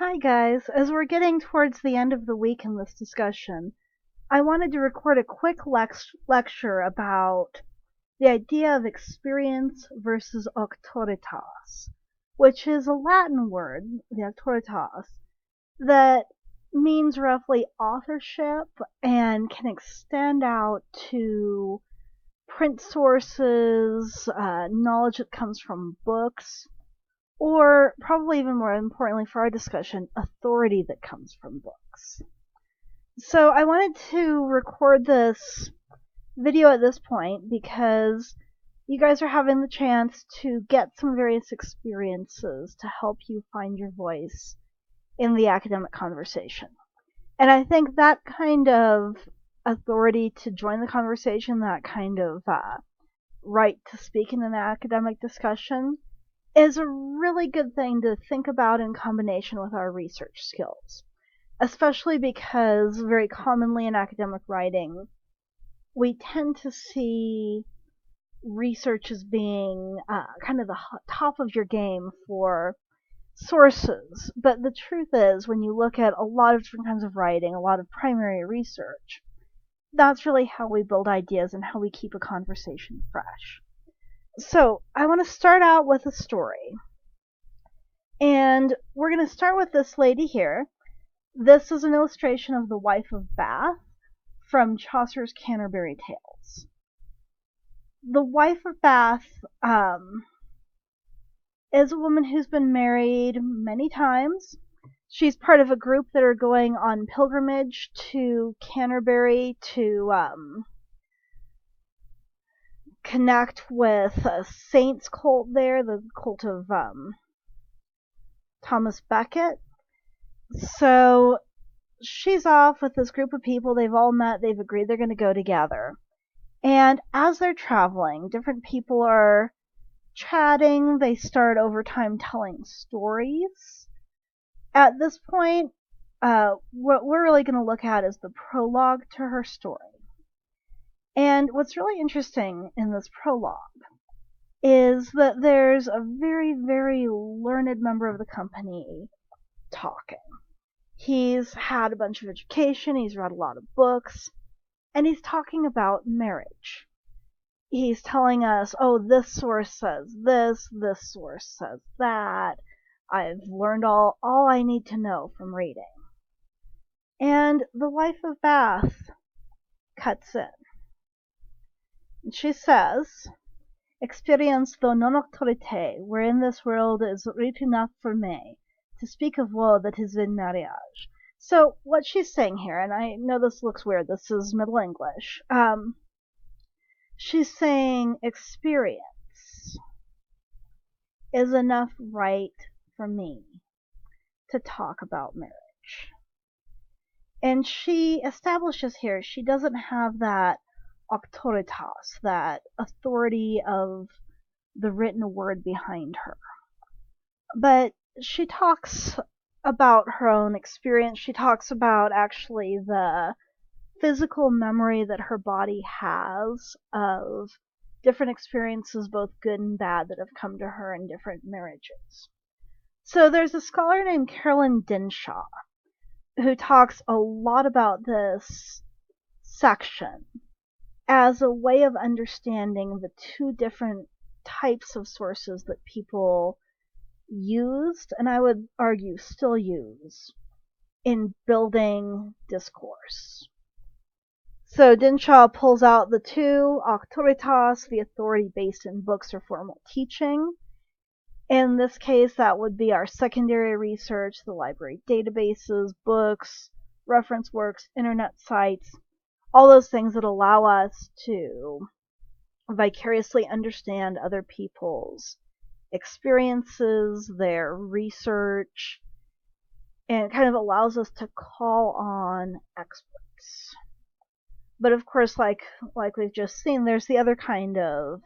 Hi guys, as we're getting towards the end of the week in this discussion, I wanted to record a quick lecture about the idea of experience versus auctoritas, which is a Latin word, the auctoritas, that means roughly authorship and can extend out to print sources, knowledge that comes from books, or probably even more importantly for our discussion, authority that comes from books. So I wanted to record this video at this point because you guys are having the chance to get some various experiences to help you find your voice in the academic conversation. And I think that kind of authority to join the conversation, that kind of right to speak in an academic discussion, is a really good thing to think about in combination with our research skills, especially because very commonly in academic writing, we tend to see research as being kind of the top of your game for sources. But the truth is, when you look at a lot of different kinds of writing, a lot of primary research, that's really how we build ideas and how we keep a conversation fresh. So I want to start out with a story. And we're going to start with this lady here. This is an illustration of the wife of Bath from Chaucer's Canterbury Tales. The wife of Bath is a woman who's been married many times. She's part of a group that are going on pilgrimage to Canterbury to connect with a saint's cult there, the cult of Thomas Becket. So she's off with this group of people. They've all met. They've agreed they're going to go together. And as they're traveling, different people are chatting. They start over time telling stories. At this point, what we're really going to look at is the prologue to her story. And what's really interesting in this prologue is that there's a very, very learned member of the company talking. He's had a bunch of education, he's read a lot of books, and he's talking about marriage. He's telling us, oh, this source says this source says that. I've learned all I need to know from reading. And the wife of Bath cuts in. And she says, experience though non auctorité, wherein this world is rich enough for me, to speak of woe that is in marriage. So what she's saying here, and I know this looks weird, this is Middle English, she's saying experience is enough right for me to talk about marriage. And she establishes here she doesn't have that auctoritas, that authority of the written word behind her. But she talks about her own experience. She talks about actually the physical memory that her body has of different experiences, both good and bad, that have come to her in different marriages. So there's a scholar named Carolyn Dinshaw who talks a lot about this section as a way of understanding the two different types of sources that people used, and I would argue still use, in building discourse. So Dinshaw pulls out the two, auctoritas, the authority based in books or formal teaching. In this case, that would be our secondary research, the library databases, books, reference works, internet sites, all those things that allow us to vicariously understand other people's experiences, their research, and it kind of allows us to call on experts. But of course, like we've just seen, there's the other kind of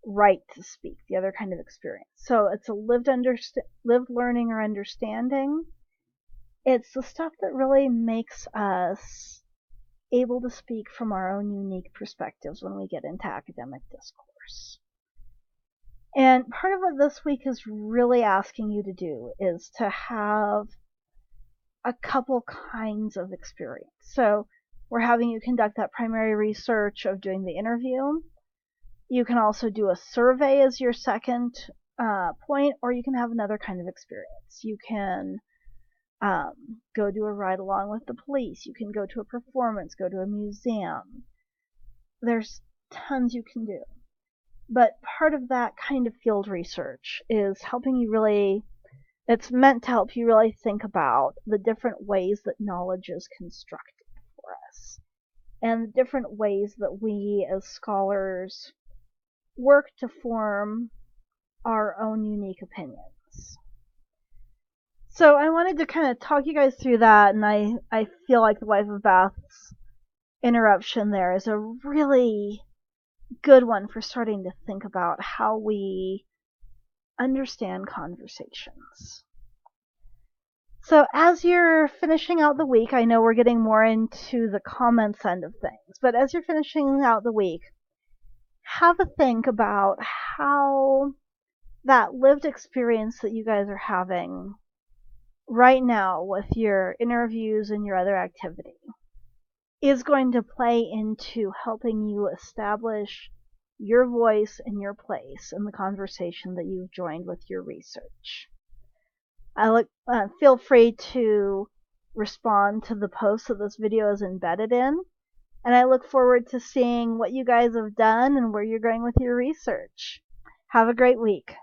right to speak, the other kind of experience. So it's a lived learning or understanding. It's the stuff that really makes us able to speak from our own unique perspectives when we get into academic discourse. And part of what this week is really asking you to do is to have a couple kinds of experience. So we're having you conduct that primary research of doing the interview. You can also do a survey as your second point, or you can have another kind of experience. You can go do a ride along with the police. You can go to a performance, go to a museum. There's tons you can do. But part of that kind of field research is helping you really, it's meant to help you really think about the different ways that knowledge is constructed for us and the different ways that we as scholars work to form our own unique opinions. So I wanted to kind of talk you guys through that, and I feel like the Life of Beth's interruption there is a really good one for starting to think about how we understand conversations. So as you're finishing out the week, I know we're getting more into the comments end of things, but as you're finishing out the week, have a think about how that lived experience that you guys are having right now with your interviews and your other activity is going to play into helping you establish your voice and your place in the conversation that you've joined with your research. Feel free to respond to the post that this video is embedded in, and I look forward to seeing what you guys have done and where you're going with your research. Have a great week.